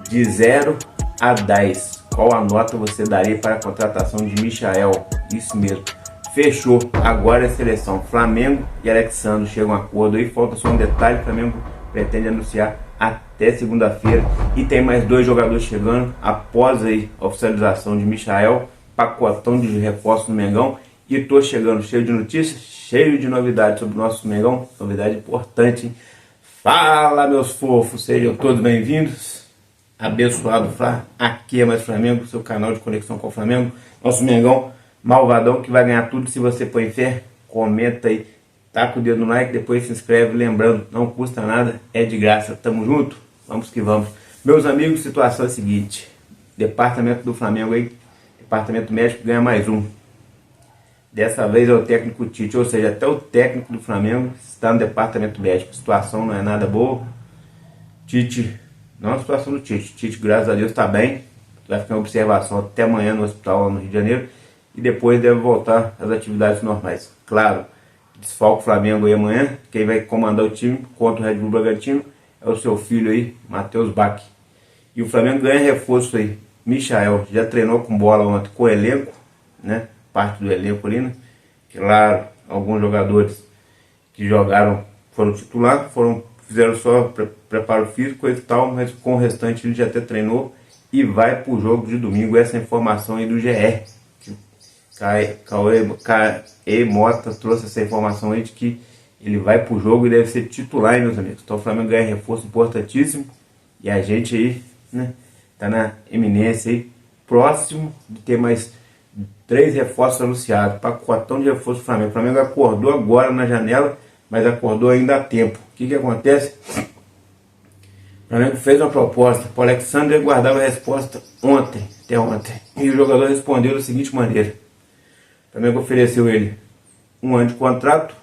De 0 a 10, qual a nota você daria para a contratação de Michael? Isso mesmo, fechou. Agora é seleção. Flamengo e Alexandre chegam a um acordo aí. Falta só um detalhe: o Flamengo pretende anunciar até segunda-feira. E tem mais 2 jogadores chegando após aí a oficialização de Michael. Pacotão de reforço no Mengão. E tô chegando cheio de notícias, cheio de novidades sobre o nosso Mengão. Novidade importante, hein? Fala, meus fofos, sejam todos bem-vindos. Abençoado Flá, aqui é Mais Flamengo, seu canal de conexão com o Flamengo. Nosso Mengão malvadão que vai ganhar tudo se você põe fé. Comenta aí, taca o dedo no like, depois se inscreve. Lembrando, não custa nada, é de graça. Tamo junto, vamos que vamos. Meus amigos, situação é a seguinte: departamento do Flamengo aí, departamento médico ganha mais um. Dessa vez é o técnico Tite, ou seja, até o técnico do Flamengo está no departamento médico. A situação não é nada boa. Tite, não a situação do Tite. Tite, graças a Deus, está bem. Vai ficar em observação até amanhã no hospital lá no Rio de Janeiro. E depois deve voltar às atividades normais. Claro, desfalca o Flamengo aí amanhã. Quem vai comandar o time contra o Red Bull Bragantino é o seu filho aí, Matheus Bach. E o Flamengo ganha reforço aí. Michael já treinou com bola ontem com o elenco, né? Parte do elenco ali, né? Claro, alguns jogadores que jogaram foram titular, fizeram só preparo físico e tal, mas com o restante ele já até treinou e vai pro jogo de domingo. Essa informação aí do GE. Cauê Mota trouxe essa informação aí de que ele vai pro jogo e deve ser titular, hein, meus amigos. Então o Flamengo ganha reforço importantíssimo e a gente aí, né, tá na eminência aí, próximo de ter mais 3 reforços anunciados. Pacotão de reforço do Flamengo. O Flamengo acordou agora na janela, mas acordou ainda a tempo. O que acontece? O Flamengo fez uma proposta para o Alexandre e guardava a resposta até ontem. E o jogador respondeu da seguinte maneira: o Flamengo ofereceu ele 1 ano de contrato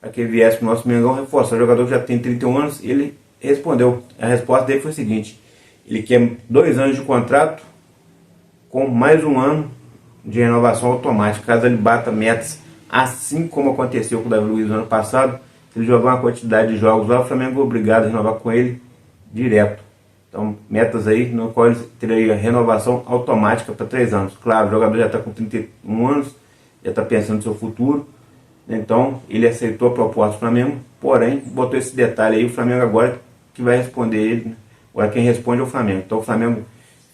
para que ele viesse para o nosso Mengão reforçar. O jogador já tem 31 anos. Ele respondeu. A resposta dele foi a seguinte: ele quer 2 anos de contrato com mais 1 ano de renovação automática, caso ele bata metas, assim como aconteceu com o Davi Luiz no ano passado. Se ele jogar uma quantidade de jogos lá, o Flamengo é obrigado a renovar com ele direto. Então, metas aí no qual ele teria renovação automática para 3 anos. Claro, o jogador já está com 31 anos, já está pensando no seu futuro. Então, ele aceitou a proposta do Flamengo, porém, botou esse detalhe aí: o Flamengo agora que vai responder ele, né? Agora quem responde é o Flamengo. Então, o Flamengo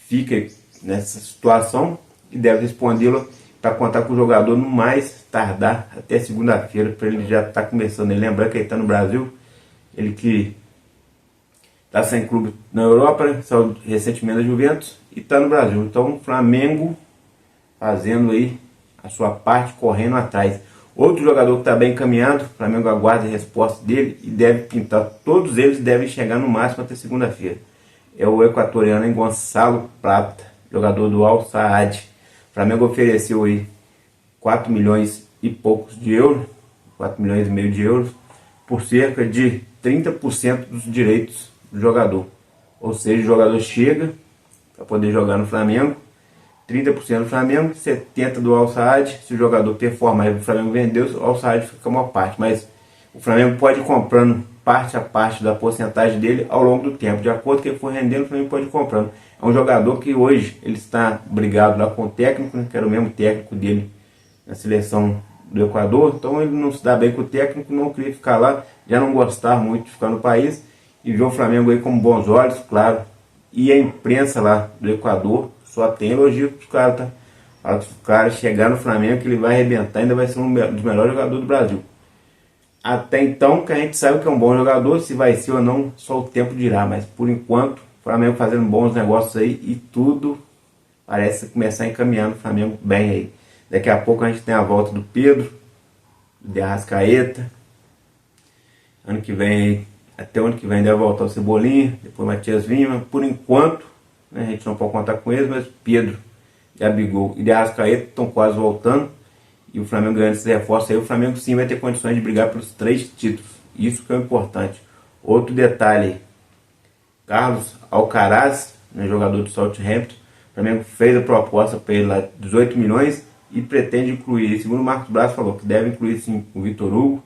fica nessa situação e deve respondê-lo para contar com o jogador no mais tardar até segunda-feira, para ele já estar começando. Ele lembrar que ele está no Brasil, ele que está sem clube na Europa, né? Saiu recentemente da Juventus e está no Brasil. Então o Flamengo fazendo aí a sua parte, correndo atrás. Outro jogador que está bem encaminhado, o Flamengo aguarda a resposta dele e deve pintar. Todos eles devem chegar no máximo até segunda-feira. É o equatoriano Gonçalo Plata, jogador do Al Saad. O Flamengo ofereceu aí 4 milhões e poucos de euros, 4 milhões e meio de euros, por cerca de 30% dos direitos do jogador. Ou seja, o jogador chega para poder jogar no Flamengo, 30% do Flamengo, 70% do Al Saad. Se o jogador performar e o Flamengo vendeu, o Al Saad fica uma parte. Mas o Flamengo pode ir comprando parte a parte da porcentagem dele ao longo do tempo. De acordo com o que ele for rendendo, o Flamengo pode ir comprando. É um jogador que hoje ele está brigado lá com o técnico, né, que era o mesmo técnico dele na seleção do Equador. Então ele não se dá bem com o técnico, não queria ficar lá, já não gostava muito de ficar no país, e viu o Flamengo aí com bons olhos, claro. E a imprensa lá do Equador só tem elogio para os caras, tá? Para os caras chegar no Flamengo que ele vai arrebentar, ainda vai ser um dos melhores jogadores do Brasil. Até então, que a gente sabe que é um bom jogador, se vai ser ou não, só o tempo dirá. Mas por enquanto, o Flamengo fazendo bons negócios aí e tudo parece começar a encaminhar no Flamengo bem aí. Daqui a pouco a gente tem a volta do Pedro, do Arrascaeta. Ano que vem, até o ano que vem deve voltar o Cebolinha, depois o Matias Vinha. Por enquanto, né, a gente não pode contar com eles, mas Pedro, Gabigol e Arrascaeta estão quase voltando. E o Flamengo ganhando esse reforço aí, o Flamengo sim vai ter condições de brigar pelos 3 títulos. Isso que é importante. Outro detalhe: Carlos Alcaraz, né, jogador do Southampton. O Flamengo fez a proposta para ele lá, 18 milhões, e pretende incluir, segundo o Marcos Braz falou, que deve incluir sim o Vitor Hugo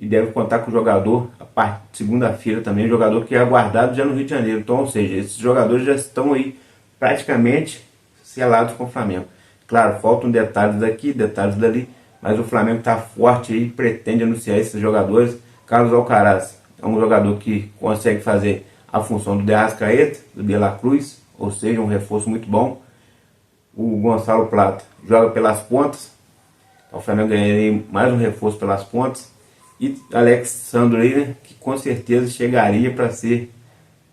e deve contar com o jogador a partir de segunda-feira também, jogador que é aguardado já no Rio de Janeiro. Então, ou seja, esses jogadores já estão aí praticamente selados com o Flamengo. Claro, faltam detalhes daqui, detalhes dali, mas o Flamengo está forte aí, pretende anunciar esses jogadores. Carlos Alcaraz é um jogador que consegue fazer a função do De Arrascaeta, do De La Cruz, ou seja, um reforço muito bom. O Gonçalo Plata joga pelas pontas, então o Flamengo ganharia mais um reforço pelas pontas. E Alex Sandro aí, né, que com certeza chegaria para ser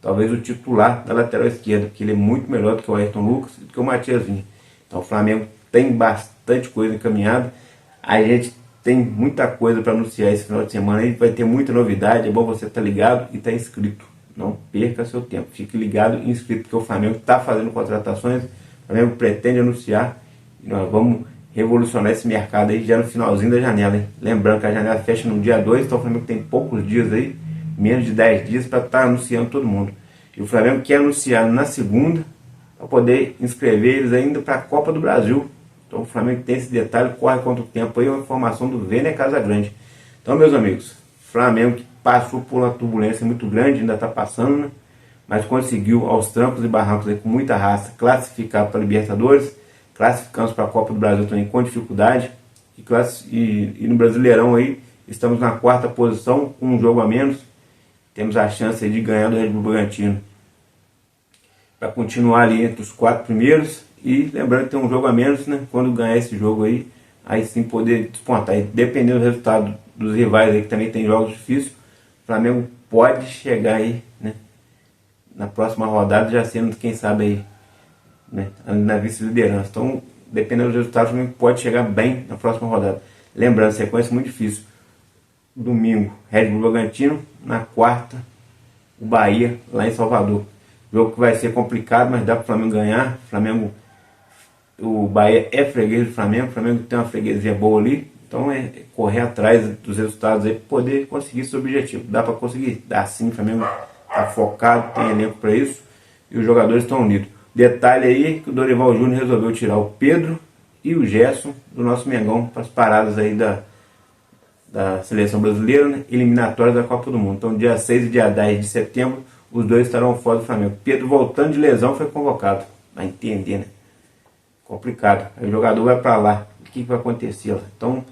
talvez o titular da lateral esquerda, porque ele é muito melhor do que o Ayrton Lucas e do que o Matias Vinha. Então o Flamengo tem bastante coisa encaminhada. A gente tem muita coisa para anunciar esse final de semana aí, vai ter muita novidade. É bom você estar ligado e estar inscrito. Não perca seu tempo, fique ligado e inscrito, porque o Flamengo está fazendo contratações, o Flamengo pretende anunciar e nós vamos revolucionar esse mercado aí já no finalzinho da janela, hein? Lembrando que a janela fecha no dia 2, então o Flamengo tem poucos dias aí, menos de 10 dias para estar anunciando todo mundo. E o Flamengo quer anunciar na segunda para poder inscrever eles ainda para a Copa do Brasil. Então o Flamengo tem esse detalhe, corre contra o tempo aí, é uma informação do Vênia Casagrande. Então, meus amigos, Flamengo que passou por uma turbulência muito grande, ainda está passando, né? Mas conseguiu aos trancos e barrancos aí, com muita raça, classificar para a Libertadores, classificamos para a Copa do Brasil também com dificuldade, e no Brasileirão aí estamos na 4ª posição, com um jogo a menos, temos a chance aí de ganhar do Red Bull Bragantino para continuar ali entre os 4 primeiros, e lembrando que tem um jogo a menos, né? Quando ganhar esse jogo aí sim poder despontar, e dependendo do resultado dos rivais aí, que também tem jogos difíceis, o Flamengo pode chegar aí, né, na próxima rodada já sendo, quem sabe aí, né, na vice-liderança. Então, dependendo dos resultados, o Flamengo pode chegar bem na próxima rodada. Lembrando, sequência muito difícil. Domingo, Red Bull Bragantino. Na quarta, o Bahia, lá em Salvador. Jogo que vai ser complicado, mas dá para o Flamengo ganhar. O Bahia é freguês do Flamengo. O Flamengo tem uma freguesia boa ali. Então é correr atrás dos resultados aí para poder conseguir esse objetivo. Dá para conseguir? Dá sim. O Flamengo está focado, tem elenco para isso. E os jogadores estão unidos. Detalhe aí que o Dorival Júnior resolveu tirar o Pedro e o Gerson do nosso Mengão para as paradas aí da seleção brasileira, né? Eliminatórias da Copa do Mundo. Então dia 6 e dia 10 de setembro os dois estarão fora do Flamengo. Pedro, voltando de lesão, foi convocado. Vai entender, né? Complicado. Aí o jogador vai para lá. O que vai acontecer lá? Então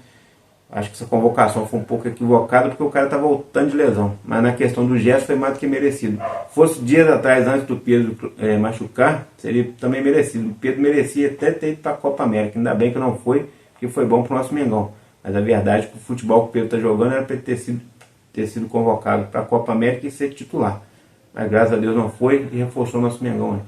acho que essa convocação foi um pouco equivocada, porque o cara está voltando de lesão. Mas na questão do gesto foi mais do que merecido. Fosse dias atrás, antes do Pedro machucar, seria também merecido. O Pedro merecia até ter ido para a Copa América. Ainda bem que não foi, porque foi bom para o nosso Mengão. Mas a verdade é que o futebol que o Pedro está jogando era para ter sido convocado para a Copa América e ser titular. Mas graças a Deus não foi e reforçou o nosso Mengão, né?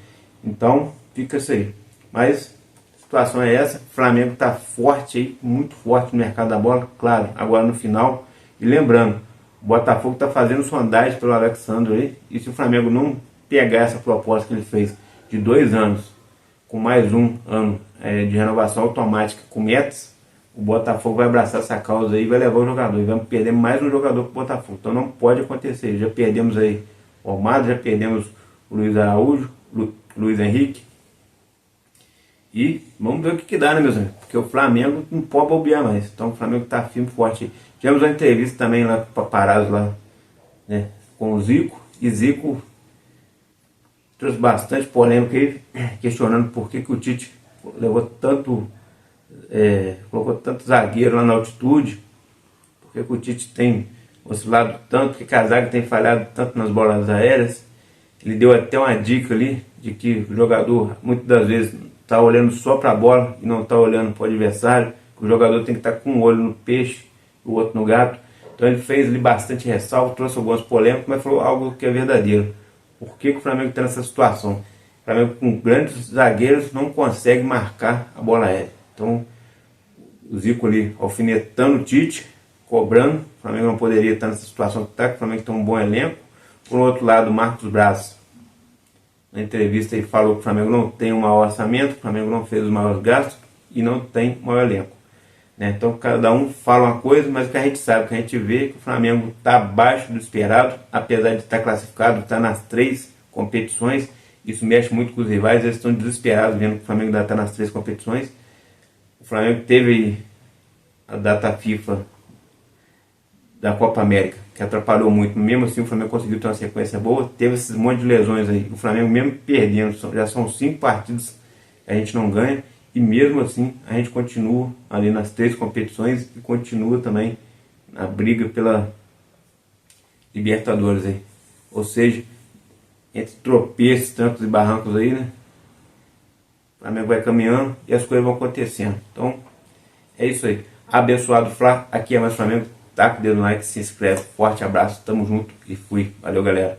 Então fica isso aí. Mas a situação é essa, o Flamengo está forte aí, muito forte no mercado da bola, claro, agora no final. E lembrando, o Botafogo está fazendo sondagem pelo Alexandre aí, e se o Flamengo não pegar essa proposta que ele fez de 2 anos, com mais um ano de renovação automática com metas, o Botafogo vai abraçar essa causa aí e vai levar o jogador. E vamos perder mais um jogador para o Botafogo. Então não pode acontecer. Já perdemos aí o Almada, já perdemos o Luiz Araújo, Luiz Henrique. E vamos ver o que dá, né, meus amigos? Porque o Flamengo não pode bobear mais. Então o Flamengo está firme e forte. Tivemos uma entrevista também lá para Paparazzo lá, né, com o Zico. E Zico trouxe bastante polêmica aí, questionando por que o Tite levou colocou tanto zagueiro lá na altitude, por que o Tite tem oscilado tanto, por que a zaga tem falhado tanto nas bolas aéreas. Ele deu até uma dica ali de que o jogador muitas das vezes está olhando só para a bola e não está olhando para o adversário, que o jogador tem que estar com um olho no peixe e o outro no gato. Então ele fez ali bastante ressalva, trouxe algumas polêmicas, mas falou algo que é verdadeiro. Por que o Flamengo está nessa situação? O Flamengo com grandes zagueiros não consegue marcar a bola aérea. Então o Zico ali alfinetando o Tite, cobrando. O Flamengo não poderia estar nessa situação que está, porque o Flamengo tem um bom elenco. Por outro lado, o Marcos Braz, na entrevista, ele falou que o Flamengo não tem um maior orçamento, o Flamengo não fez os maiores gastos e não tem um maior elenco, né? Então cada um fala uma coisa, mas o que a gente sabe, o que a gente vê é que o Flamengo está abaixo do esperado, apesar de estar classificado, está nas 3 competições. Isso mexe muito com os rivais, eles estão desesperados vendo que o Flamengo ainda está nas 3 competições. O Flamengo teve a data FIFA da Copa América, que atrapalhou muito. Mesmo assim o Flamengo conseguiu ter uma sequência boa, teve esses monte de lesões aí. O Flamengo mesmo perdendo, já são 5 partidas que a gente não ganha, e mesmo assim a gente continua ali nas 3 competições e continua também na briga pela Libertadores aí. Ou seja, entre tropeços, trancos e barrancos aí, né? O Flamengo vai caminhando e as coisas vão acontecendo. Então, é isso aí. Abençoado Fla, aqui é mais Flamengo. Taca o dedo no like, se inscreve. Forte abraço, tamo junto e fui. Valeu, galera.